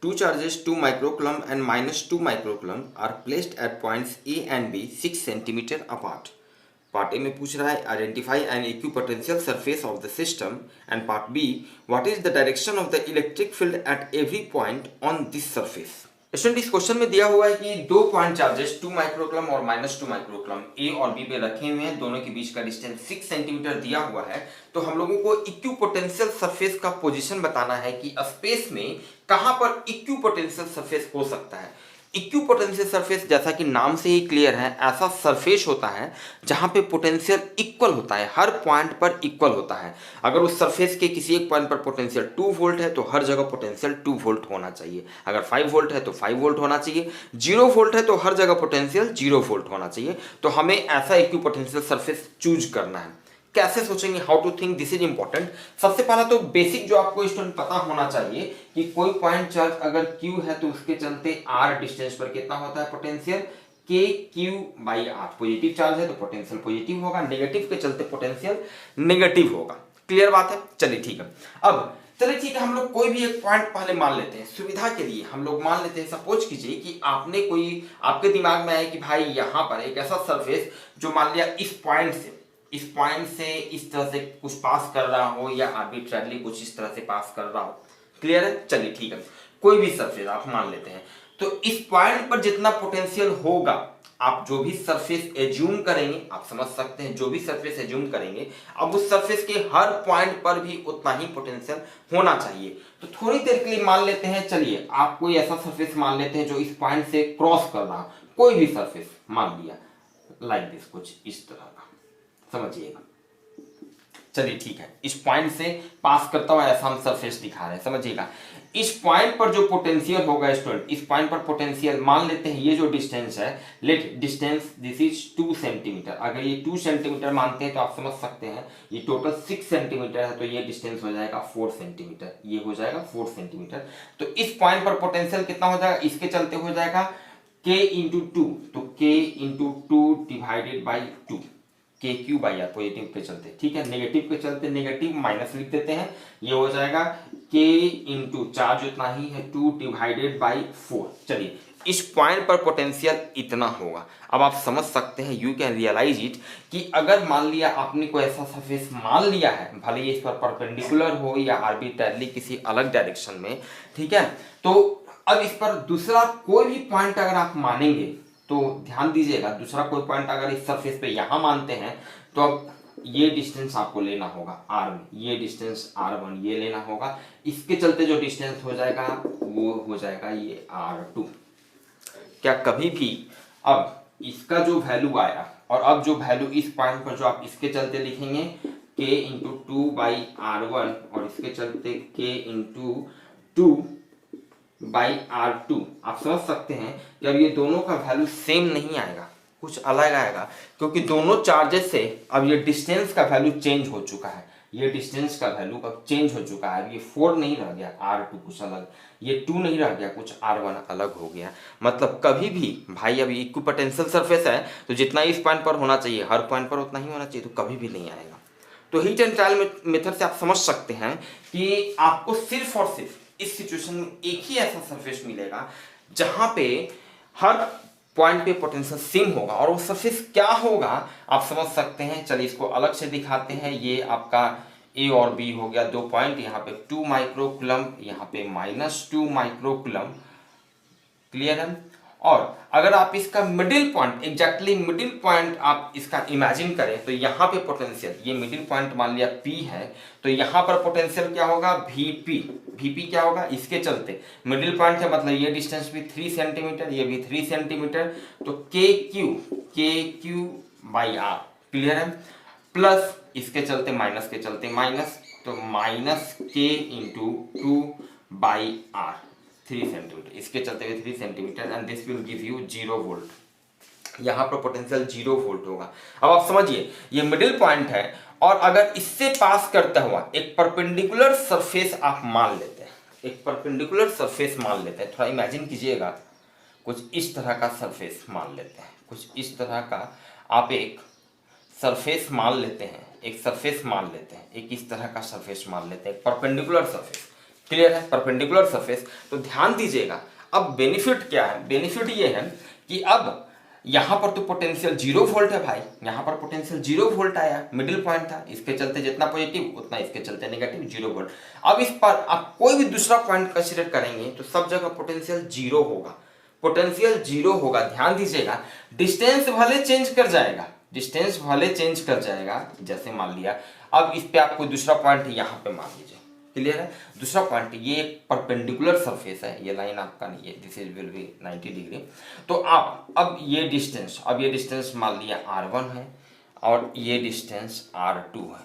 Two charges 2 microcoulomb and minus 2 microcoulomb are placed at points A and B 6 centimeter apart. Part A में पूछ रहा है identify N equipotential surface of the system and part be what is the direction of the electric field at every point on this surface. Student इस question में दिया हुआ है कि दो पॉइंट चार्जेस 2 माइक्रोकुलम और माइनस 2 माइक्रोकुलम ए और B पे रखे हुए हैं, दोनों के बीच का डिस्टेंस 6 सेंटीमीटर दिया हुआ है। तो हम लोगों को इक्विपोटेंशियल सरफेस का पोजीशन बताना है कि स्पेस में कहां पर इक्विपोटेंशियल सरफेस हो सकता है। इक्विपोटेंशियल सरफेस जैसा कि नाम से ही क्लियर है, ऐसा सरफेस होता है जहां पे पोटेंशियल इक्वल होता है, हर पॉइंट पर इक्वल होता है। अगर उस सरफेस के किसी एक पॉइंट पर पोटेंशियल 2 वोल्ट है तो हर जगह पोटेंशियल 2 वोल्ट होना चाहिए। अगर 5 वोल्ट है तो 5 वोल्ट होना चाहिए, 0 वोल्ट है तो हर जगह पोटेंशियल 0 वोल्ट होना चाहिए। तो हमें ऐसा इक्विपोटेंशियल सरफेस चूज करना है। कैसे सोचेंगे, how to think, this is important. सबसे पहला तो बेसिक जो आपको स्टूडेंट पता होना चाहिए कि कोई पॉइंट चार्ज अगर Q है तो उसके चलते R डिस्टेंस पर कितना होता है पोटेंशियल, KQ/R। पॉजिटिव चार्ज है तो पोटेंशियल पॉजिटिव होगा, नेगेटिव के चलते पोटेंशियल नेगेटिव होगा। क्लियर बात है। चलिए ठीक है। अब चलिए ठीक है, हम लोग कोई भी एक पॉइंट पहले मान लेते हैं सुविधा के लिए। हम लोग मान लेते हैं, सपोज कीजिए कि आपने कोई, आपके दिमाग में आया कि भाई यहाँ पर एक ऐसा सरफेस जो मान लिया इस पॉइंट से इस तरह से कुछ पास कर रहा हो या आर्बिट्रेरली कुछ इस तरह से पास कर रहा हो। क्लियर है। चलिए ठीक है, कोई भी सरफेस आप मान लेते हैं तो इस पॉइंट पर जितना पोटेंशियल होगा, आप जो भी सरफेस एज्यूम करेंगे, आप समझ सकते हैं, जो भी सरफेस एज्यूम करेंगे अब उस सरफेस के हर पॉइंट पर भी उतना ही पोटेंशियल होना चाहिए। तो थोड़ी देर के लिए मान लेते हैं, चलिए आप कोई ऐसा सरफेस मान लेते हैं जो इस पॉइंट से क्रॉस कर रहा, कोई भी सरफेस मान लिया लाइक दिस, कुछ इस तरह का, समझिएगा। चलिए ठीक है, इस पॉइंट से पास करता हुआ ऐसा हम सरफेस दिखा रहे हैं, समझिएगा। इस पॉइंट पर जो पोटेंशियल होगा स्टूडेंट, इस पॉइंट पर पोटेंशियल मान लेते हैं, ये जो डिस्टेंस है, let distance this is 2 centimetre. अगर ये 2 सेंटीमीटर मानते हैं तो आप समझ सकते हैं ये टोटल 6 सेंटीमीटर है, तो ये डिस्टेंस हो जाएगा 4 सेंटीमीटर, ये हो जाएगा 4 सेंटीमीटर। तो इस पॉइंट पर पोटेंशियल कितना हो जाएगा, इसके चलते हो जाएगा K इंटू 2, तो K into 2 divided by 2, KQ/R positive के चलते, ठीक है। नेगेटिव के चलते नेगेटिव माइनस लिख देते हैं, ये हो जाएगा K इंटू चार्ज उतना ही है 2 डिवाइडेड बाई 4। चलिए इस पॉइंट पर पोटेंशियल इतना होगा। अब आप समझ सकते हैं, यू कैन रियलाइज इट, कि अगर मान लिया आपने कोई ऐसा सरफेस मान लिया है, भले ही इस पर परपेंडिकुलर हो या आर्बिट्ररली किसी अलग डायरेक्शन में, ठीक है, तो अब इस पर दूसरा कोई भी पॉइंट अगर आप मानेंगे तो ध्यान दीजिएगा, दूसरा कोई पॉइंट अगर इस सरफेस पे यहां मानते हैं तो अब ये डिस्टेंस आपको लेना होगा R में, ये डिस्टेंस R1 ये लेना होगा। इसके चलते जो डिस्टेंस हो जाएगा वो हो जाएगा ये R2। क्या कभी भी अब इसका जो वैल्यू आया और अब जो वैल्यू इस पॉइंट पर जो आप इसके चलते लिखेंगे K इंटू 2/R1 और इसके चलते K इंटू 2/R2, आप समझ सकते हैं कि अब ये दोनों का वैल्यू सेम नहीं आएगा, कुछ अलग आएगा, क्योंकि दोनों चार्जेस से अब ये डिस्टेंस का वैल्यू चेंज हो चुका है। ये डिस्टेंस का वैल्यू अब चेंज हो चुका है। ये 4 नहीं रह गया, R2 कुछ अलग, ये 2 नहीं रह गया, कुछ R1 अलग हो गया। मतलब कभी भी भाई अब इक्विपोटेंशियल सरफेस है तो जितना इस पॉइंट पर होना चाहिए हर पॉइंट पर उतना ही होना चाहिए, तो कभी भी नहीं आएगा। तो हीट एंड ट्रायल मेथड से आप समझ सकते हैं कि आपको सिर्फ और सिर्फ इस सिचुएशन में एक ही ऐसा सरफेस मिलेगा जहां पे हर पॉइंट पे पोटेंशियल सेम होगा, और वो सरफेस क्या होगा आप समझ सकते हैं। चलिए इसको अलग से दिखाते हैं। ये आपका A और B हो गया, दो पॉइंट, यहाँ पे 2 माइक्रोकुलम, यहाँ पे -2 माइक्रोकुलम। क्लियर है। और अगर आप इसका middle point, exactly middle point आप इसका इमेजिन करें तो यहाँ पे पोटेंशियल, ये मिडिल पॉइंट मान लिया P है, तो यहाँ पर पोटेंशियल क्या होगा VP क्या होगा, इसके चलते मिडिल पॉइंट है, मतलब ये डिस्टेंस भी 3 सेंटीमीटर, ये भी 3 सेंटीमीटर, तो KQ/R। क्लियर है। प्लस इसके चलते माइनस के चलते माइनस, तो -K इंटू 2/R 3 सेंटीमीटर, इसके चलते हुए 3 centimetre, and this will give you 0 volt. यहाँ पर पोटेंशियल 0 वोल्ट होगा। अब आप समझिए ये मिडिल पॉइंट है, और अगर इससे पास करता हुआ एक परपेंडिकुलर सरफेस आप मान लेते हैं, एक परपेंडिकुलर सरफेस मान लेते हैं, थोड़ा इमेजिन कीजिएगा, कुछ इस तरह का सरफेस मान लेते हैं, कुछ इस तरह का आप एक सरफेस मान लेते हैं, एक सरफेस मान लेते हैं, एक इस तरह का सरफेस मान लेते हैं, परपेंडिकुलर सरफेस। क्लियर है, परपेंडिकुलर सरफेस। तो ध्यान दीजिएगा, अब बेनिफिट क्या है, बेनिफिट ये है कि अब यहां पर तो पोटेंशियल 0 वोल्ट है भाई, यहां पर पोटेंशियल 0 वोल्ट आया, मिडिल पॉइंट था, इसके चलते जितना पॉजिटिव उतना इसके चलते नेगेटिव 0 वोल्ट। अब इस पर आप कोई भी दूसरा पॉइंट कंसीडर करेंगे तो सब जगह पोटेंशियल 0 होगा, पोटेंशियल 0 होगा। ध्यान दीजिएगा, डिस्टेंस भले चेंज कर जाएगा, डिस्टेंस भले चेंज कर जाएगा, जैसे मान लिया अब इस पे आप कोई दूसरा पॉइंट यहाँ पे मान लीजिए, क्लियर है, दूसरा पॉइंट ये एक परपेंडिकुलर सरफेस है, ये लाइन आपका नहीं है, this is will be 90 degree. तो आप अब ये डिस्टेंस, अब ये डिस्टेंस मान लिया r1 है और ये डिस्टेंस r2 है,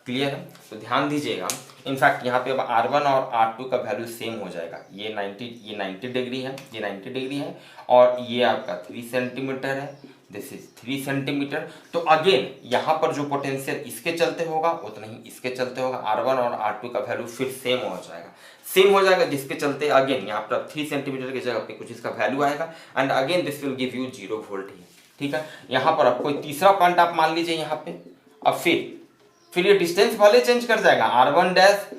क्लियर है। तो ध्यान दीजिएगा, इनफैक्ट यहाँ पे अब r1 और r2 का वैल्यू सेम हो जाएगा, ये 90 डिग्री है, ये 90 डिग्री है और ये आपका 3 सेंटीमीटर है, दिस इज 3 सेंटीमीटर। तो अगेन यहाँ पर जो पोटेंशियल इसके चलते होगा उतना ही इसके चलते होगा, r1 और r2 का वैल्यू फिर सेम हो जाएगा, सेम हो जाएगा, जिसके चलते अगेन यहाँ पर 3 सेंटीमीटर की जगह पे कुछ इसका वैल्यू आएगा and again this will give you 0 volt ही, ठीक है। यहाँ पर अब कोई तीसरा पॉइंट आप मान लीजिए यहाँ पे, अब फिर ये डिस्टेंस भले चेंज कर जाएगा r1 डैश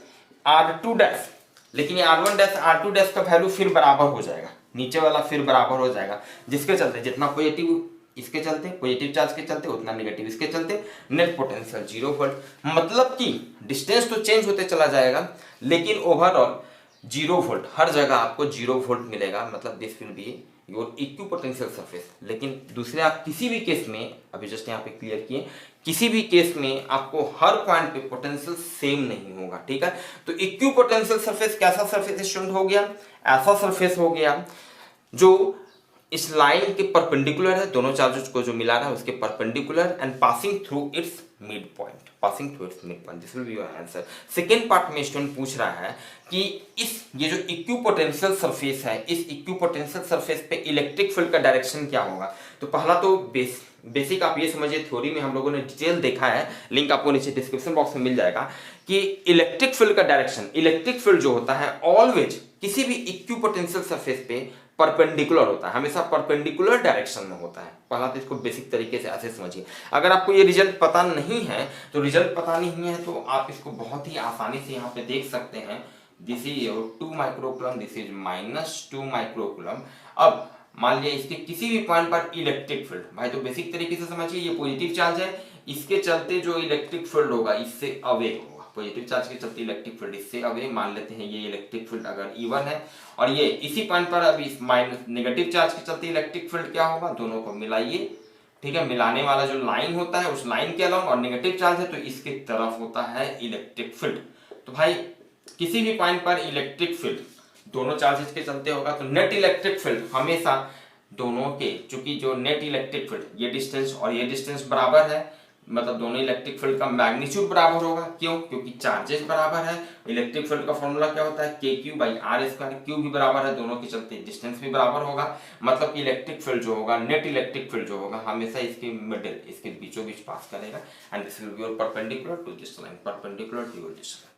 r2 डैश, लेकिन ये r1 डैश r2 डैश का वैल्यू फिर बराबर हो जाएगा, नीचे वाला फिर बराबर हो जाएगा, जिसके चलते जितना पॉजिटिव इसके चलते, पॉजिटिव चार्ज के चलते उतना नेगेटिव इसके चलते, नेट पोटेंशियल 0 वोल्ट। मतलब कि डिस्टेंस तो चेंज होते चला जाएगा लेकिन ओवरऑल 0 वोल्ट, हर जगह आपको 0 वोल्ट मिलेगा, मतलब this will be your equipotential surface. लेकिन दूसरे आप किसी भी केस में, अभी जस्ट यहाँ पे क्लियर किए, किसी भी केस में आपको हर पॉइंट पे पोटेंशियल सेम नहीं होगा, ठीक है। तो इक्विपोटेंशियल सरफेस कैसा सरफेस स्टूडेंट हो गया, ऐसा सरफेस हो गया जो इस लाइन के परपेंडिकुलर है, दोनों चार्जेस को जो मिला रहा है उसके perpendicular and passing through it's mid point, passing through it's mid point, this will be your answer. Second part में स्टूडेंट पूछ रहा है कि ये जो इक्विपोटेंशियल सरफेस है, इस इक्विपोटेंशियल सरफेस पे इलेक्ट्रिक फील्ड का डायरेक्शन क्या होगा। तो पहला तो बेसिक आप ये समझिए, थ्योरी में हम लोगों ने डिटेल देखा है, लिंक आपको नीचे डिस्क्रिप्शन बॉक्स में मिल जाएगा, कि इलेक्ट्रिक फील्ड का डायरेक्शन, इलेक्ट्रिक फील्ड जो होता है ऑलवेज किसी भी इक्विपोटेंशियल सरफेस पे परपेंडिकुलर होता है, हमेशा परपेंडिकुलर डायरेक्शन में होता है। पहला तो इसको बेसिक तरीके से ऐसे समझिए। अगर आपको ये रिजल्ट पता नहीं है तो रिजल्ट पता नहीं है तो आप इसको बहुत ही आसानी से यहाँ पे देख सकते हैं, this is your 2 microcoulomb, this is -2 microcoulomb. अब मान लिया इसके किसी भी पॉइंट पर इलेक्ट्रिक फील्ड, भाई तो बेसिक तरीके से समझिए, ये पॉजिटिव चार्ज है, इसके चलते जो इलेक्ट्रिक फील्ड होगा इससे अवे होगा, पॉजिटिव चार्ज के चलते इलेक्ट्रिक फील्ड इससे अवे, मान लेते हैं ये इलेक्ट्रिक फील्ड अगर E1 है और ये इसी पॉइंट पर अभी माइनस नेगेटिव चार्ज के चलते इलेक्ट्रिक फील्ड क्या होगा, दोनों को मिलाइए, ठीक है। मिलाने वाला जो लाइन होता है उस लाइन के अलावा और नेगेटिव चार्ज है तो इसके तरफ होता है इलेक्ट्रिक फील्ड। तो भाई किसी भी पॉइंट पर इलेक्ट्रिक फील्ड दोनों चार्जेस के चलते होगा, तो नेट इलेक्ट्रिक फील्ड हमेशा दोनों के, चूंकि जो नेट इलेक्ट्रिक फील्ड ये डिस्टेंस और ये डिस्टेंस बराबर है, मतलब दोनों इलेक्ट्रिक फील्ड का मैग्नीट्यूड बराबर होगा, क्यों, क्योंकि चार्जेस बराबर है। इलेक्ट्रिक फील्ड का फॉर्मूला क्या होता है, KQ/R², क्यू भी बराबर है, दोनों के चलते डिस्टेंस भी बराबर होगा। मतलब कि इलेक्ट्रिक फील्ड जो होगा, नेट इलेक्ट्रिक फील्ड जो होगा हमेशा इसके मिडिल, इसके बीचों बीच पास करेगा and this will be your perpendicular to this line, perpendicular to this line.